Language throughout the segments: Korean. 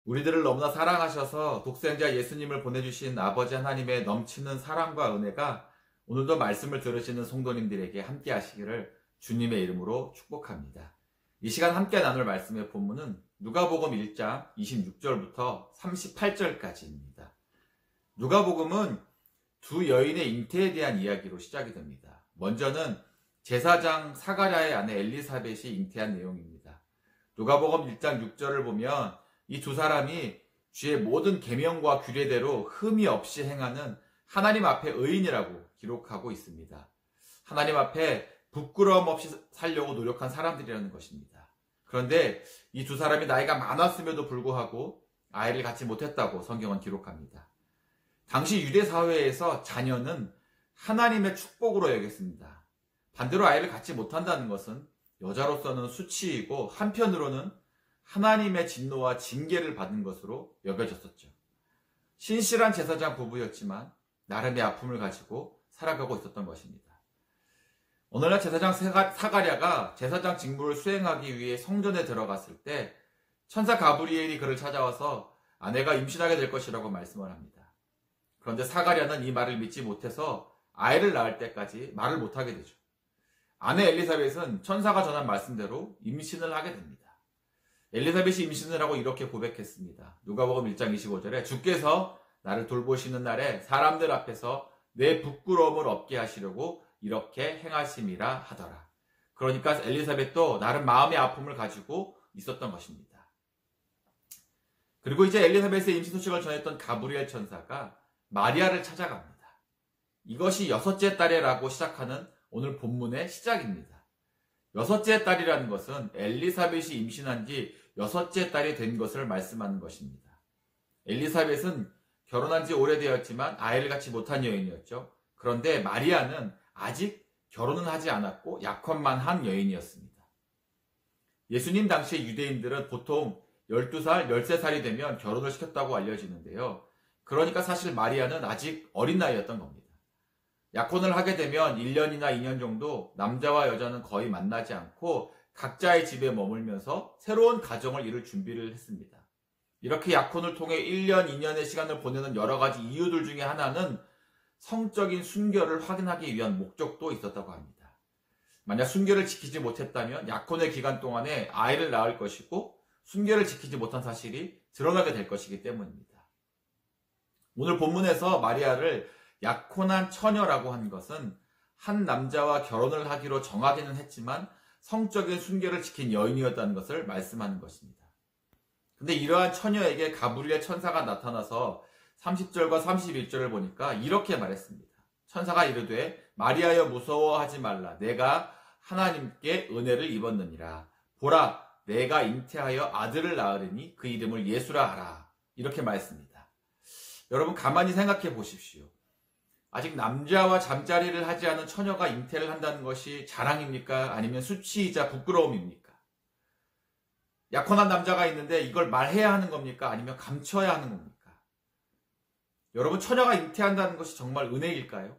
우리들을 너무나 사랑하셔서 독생자 예수님을 보내주신 아버지 하나님의 넘치는 사랑과 은혜가 오늘도 말씀을 들으시는 성도님들에게 함께 하시기를 주님의 이름으로 축복합니다. 이 시간 함께 나눌 말씀의 본문은 누가복음 1장 26절부터 38절까지입니다. 누가복음은 두 여인의 잉태에 대한 이야기로 시작이 됩니다. 먼저는 제사장 사가랴의 아내 엘리사벳이 잉태한 내용입니다. 누가복음 1장 6절을 보면 이 두 사람이 주의 모든 계명과 규례대로 흠이 없이 행하는 하나님 앞에 의인이라고 기록하고 있습니다. 하나님 앞에 부끄러움 없이 살려고 노력한 사람들이라는 것입니다. 그런데 이 두 사람이 나이가 많았음에도 불구하고 아이를 갖지 못했다고 성경은 기록합니다. 당시 유대 사회에서 자녀는 하나님의 축복으로 여겼습니다. 반대로 아이를 갖지 못한다는 것은 여자로서는 수치이고 한편으로는 하나님의 진노와 징계를 받은 것으로 여겨졌었죠. 신실한 제사장 부부였지만 나름의 아픔을 가지고 살아가고 있었던 것입니다. 오늘날 제사장 사가랴가 제사장 직무를 수행하기 위해 성전에 들어갔을 때 천사 가브리엘이 그를 찾아와서 아내가 임신하게 될 것이라고 말씀을 합니다. 그런데 사가랴는 이 말을 믿지 못해서 아이를 낳을 때까지 말을 못하게 되죠. 아내 엘리사벳은 천사가 전한 말씀대로 임신을 하게 됩니다. 엘리사벳이 임신을 하고 이렇게 고백했습니다. 누가복음 1장 25절에 주께서 나를 돌보시는 날에 사람들 앞에서 내 부끄러움을 없게 하시려고 이렇게 행하심이라 하더라. 그러니까 엘리사벳도 나름 마음의 아픔을 가지고 있었던 것입니다. 그리고 이제 엘리사벳의 임신 소식을 전했던 가브리엘 천사가 마리아를 찾아갑니다. 이것이 여섯째 딸이라고 시작하는 오늘 본문의 시작입니다. 여섯째 딸이라는 것은 엘리사벳이 임신한 지 여섯째 딸이 된 것을 말씀하는 것입니다. 엘리사벳은 결혼한 지 오래되었지만 아이를 갖지 못한 여인이었죠. 그런데 마리아는 아직 결혼은 하지 않았고 약혼만 한 여인이었습니다. 예수님 당시의 유대인들은 보통 12살, 13살이 되면 결혼을 시켰다고 알려지는데요. 그러니까 사실 마리아는 아직 어린 나이였던 겁니다. 약혼을 하게 되면 1년이나 2년 정도 남자와 여자는 거의 만나지 않고 각자의 집에 머물면서 새로운 가정을 이룰 준비를 했습니다. 이렇게 약혼을 통해 1년, 2년의 시간을 보내는 여러 가지 이유들 중에 하나는 성적인 순결을 확인하기 위한 목적도 있었다고 합니다. 만약 순결을 지키지 못했다면 약혼의 기간 동안에 아이를 낳을 것이고 순결을 지키지 못한 사실이 드러나게 될 것이기 때문입니다. 오늘 본문에서 마리아를 약혼한 처녀라고 한 것은 한 남자와 결혼을 하기로 정하기는 했지만 성적인 순결을 지킨 여인이었다는 것을 말씀하는 것입니다. 근데 이러한 처녀에게 가브리엘 천사가 나타나서 30절과 31절을 보니까 이렇게 말했습니다. 천사가 이르되 마리아여 무서워하지 말라. 내가 하나님께 은혜를 입었느니라. 보라 내가 잉태하여 아들을 낳으리니 그 이름을 예수라 하라. 이렇게 말했습니다. 여러분 가만히 생각해 보십시오. 아직 남자와 잠자리를 하지 않은 처녀가 잉태를 한다는 것이 자랑입니까? 아니면 수치이자 부끄러움입니까? 약혼한 남자가 있는데 이걸 말해야 하는 겁니까? 아니면 감춰야 하는 겁니까? 여러분 처녀가 잉태한다는 것이 정말 은혜일까요?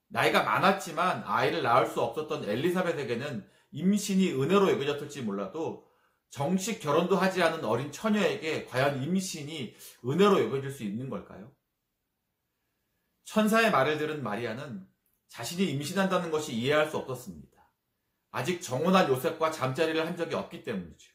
나이가 많았지만 아이를 낳을 수 없었던 엘리사벳에게는 임신이 은혜로 여겨졌을지 몰라도 정식 결혼도 하지 않은 어린 처녀에게 과연 임신이 은혜로 여겨질 수 있는 걸까요? 천사의 말을 들은 마리아는 자신이 임신한다는 것이 이해할 수 없었습니다. 아직 정혼한 요셉과 잠자리를 한 적이 없기 때문이죠.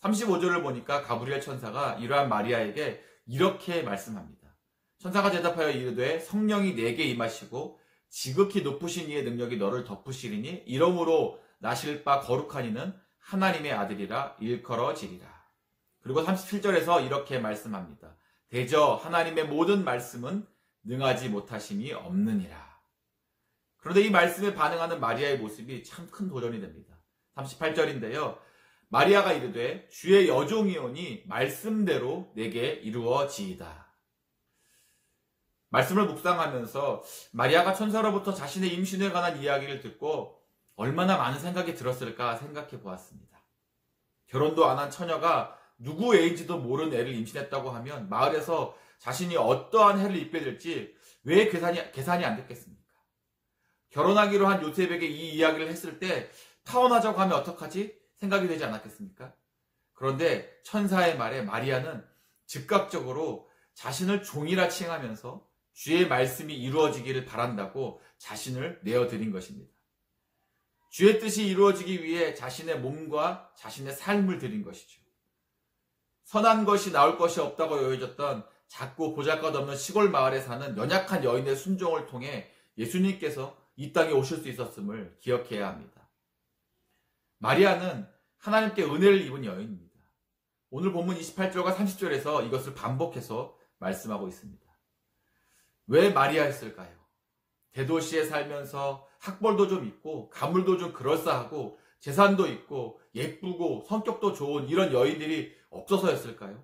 35절을 보니까 가브리엘 천사가 이러한 마리아에게 이렇게 말씀합니다. 천사가 대답하여 이르되 성령이 내게 임하시고 지극히 높으신 이의 능력이 너를 덮으시리니 이러므로 나실 바 거룩한 이는 하나님의 아들이라 일컬어지리라. 그리고 37절에서 이렇게 말씀합니다. 대저 하나님의 모든 말씀은 능하지 못하심이 없느니라. 그런데 이 말씀에 반응하는 마리아의 모습이 참 큰 도전이 됩니다. 38절인데요. 마리아가 이르되 주의 여종이오니 말씀대로 내게 이루어지이다. 말씀을 묵상하면서 마리아가 천사로부터 자신의 임신에 관한 이야기를 듣고 얼마나 많은 생각이 들었을까 생각해 보았습니다. 결혼도 안 한 처녀가 누구 애인지도 모르는 애를 임신했다고 하면 마을에서 자신이 어떠한 해를 입게 될지 왜 계산이 안 됐겠습니까? 결혼하기로 한 요셉에게 이 이야기를 했을 때 타원하자고 하면 어떡하지? 생각이 되지 않았겠습니까? 그런데 천사의 말에 마리아는 즉각적으로 자신을 종이라 칭하면서 주의 말씀이 이루어지기를 바란다고 자신을 내어드린 것입니다. 주의 뜻이 이루어지기 위해 자신의 몸과 자신의 삶을 드린 것이죠. 선한 것이 나올 것이 없다고 여겨졌던 작고 보잘것없는 시골 마을에 사는 연약한 여인의 순종을 통해 예수님께서 이 땅에 오실 수 있었음을 기억해야 합니다. 마리아는 하나님께 은혜를 입은 여인입니다. 오늘 본문 28절과 30절에서 이것을 반복해서 말씀하고 있습니다. 왜 마리아였을까요? 대도시에 살면서 학벌도 좀 있고 가물도 좀 그럴싸하고 재산도 있고 예쁘고 성격도 좋은 이런 여인들이 없어서였을까요?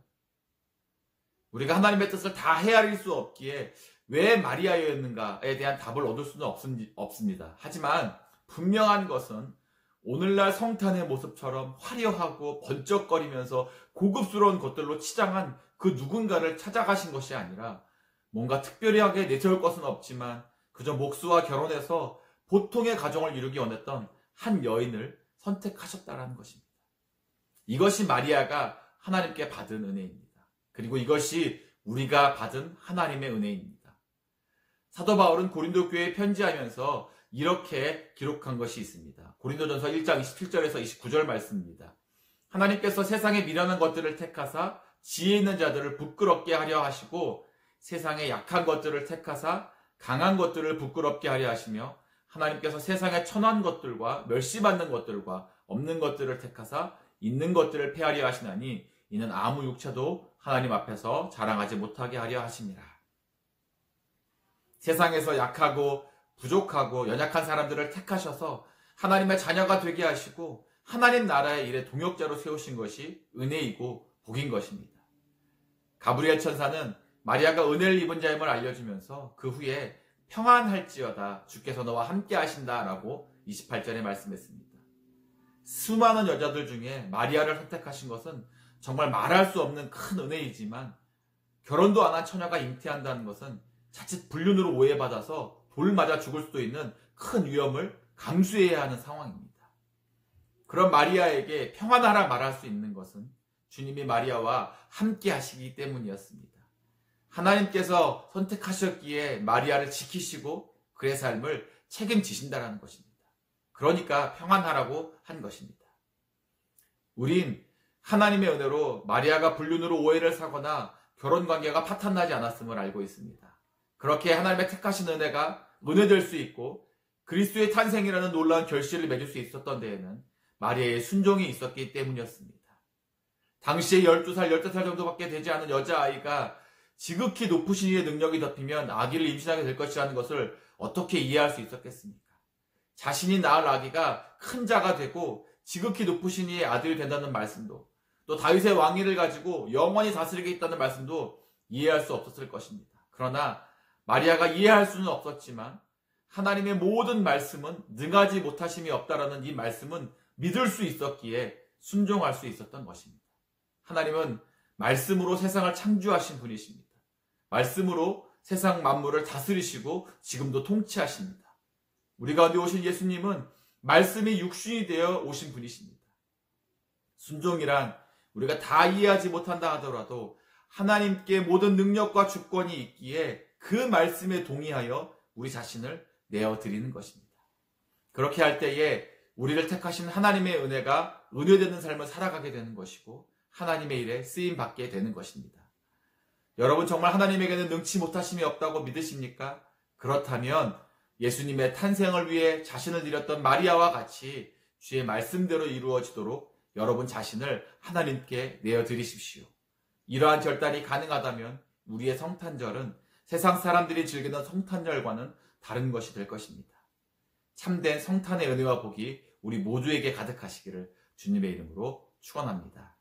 우리가 하나님의 뜻을 다 헤아릴 수 없기에 왜 마리아였는가에 대한 답을 얻을 수는 없습니다. 하지만 분명한 것은 오늘날 성탄의 모습처럼 화려하고 번쩍거리면서 고급스러운 것들로 치장한 그 누군가를 찾아가신 것이 아니라 뭔가 특별하게 내세울 것은 없지만 그저 목수와 결혼해서 보통의 가정을 이루기 원했던 한 여인을 선택하셨다라는 것입니다. 이것이 마리아가 하나님께 받은 은혜입니다. 그리고 이것이 우리가 받은 하나님의 은혜입니다. 사도 바울은 고린도 교회에 편지하면서 이렇게 기록한 것이 있습니다. 고린도전서 1장 27절에서 29절 말씀입니다. 하나님께서 세상에 미련한 것들을 택하사 지혜 있는 자들을 부끄럽게 하려 하시고 세상에 약한 것들을 택하사 강한 것들을 부끄럽게 하려 하시며 하나님께서 세상에 천한 것들과 멸시받는 것들과 없는 것들을 택하사 있는 것들을 폐하려 하시나니 이는 아무 육체도 하나님 앞에서 자랑하지 못하게 하려 하심이라. 세상에서 약하고 부족하고 연약한 사람들을 택하셔서 하나님의 자녀가 되게 하시고 하나님 나라의 일에 동역자로 세우신 것이 은혜이고 복인 것입니다. 가브리엘 천사는 마리아가 은혜를 입은 자임을 알려주면서 그 후에 평안할지어다 주께서 너와 함께 하신다라고 28절에 말씀했습니다. 수많은 여자들 중에 마리아를 선택하신 것은 정말 말할 수 없는 큰 은혜이지만 결혼도 안 한 처녀가 잉태한다는 것은 자칫 불륜으로 오해받아서 돌 맞아 죽을 수도 있는 큰 위험을 감수해야 하는 상황입니다. 그런 마리아에게 평안하라 말할 수 있는 것은 주님이 마리아와 함께 하시기 때문이었습니다. 하나님께서 선택하셨기에 마리아를 지키시고 그의 삶을 책임지신다는 것입니다. 그러니까 평안하라고 한 것입니다. 우린 하나님의 은혜로 마리아가 불륜으로 오해를 사거나 결혼관계가 파탄나지 않았음을 알고 있습니다. 그렇게 하나님의 택하신 은혜가 은혜될 수 있고 그리스도의 탄생이라는 놀라운 결실을 맺을 수 있었던 데에는 마리아의 순종이 있었기 때문이었습니다. 당시에 12살, 15살 정도밖에 되지 않은 여자아이가 지극히 높으신 이의 능력이 덮이면 아기를 임신하게 될 것이라는 것을 어떻게 이해할 수 있었겠습니까? 자신이 낳을 아기가 큰 자가 되고 지극히 높으신 이의 아들이 된다는 말씀도 또 다윗의 왕위를 가지고 영원히 다스리게 있다는 말씀도 이해할 수 없었을 것입니다. 그러나 마리아가 이해할 수는 없었지만 하나님의 모든 말씀은 능하지 못하심이 없다라는 이 말씀은 믿을 수 있었기에 순종할 수 있었던 것입니다. 하나님은 말씀으로 세상을 창조하신 분이십니다. 말씀으로 세상 만물을 다스리시고 지금도 통치하십니다. 우리 가운데 오신 예수님은 말씀이 육신이 되어 오신 분이십니다. 순종이란 우리가 다 이해하지 못한다 하더라도 하나님께 모든 능력과 주권이 있기에 그 말씀에 동의하여 우리 자신을 내어드리는 것입니다. 그렇게 할 때에 우리를 택하신 하나님의 은혜가 은혜되는 삶을 살아가게 되는 것이고 하나님의 일에 쓰임받게 되는 것입니다. 여러분 정말 하나님에게는 능치 못하심이 없다고 믿으십니까? 그렇다면 예수님의 탄생을 위해 자신을 드렸던 마리아와 같이 주의 말씀대로 이루어지도록 여러분 자신을 하나님께 내어드리십시오. 이러한 결단이 가능하다면 우리의 성탄절은 세상 사람들이 즐기는 성탄절과는 다른 것이 될 것입니다. 참된 성탄의 은혜와 복이 우리 모두에게 가득하시기를 주님의 이름으로 축원합니다.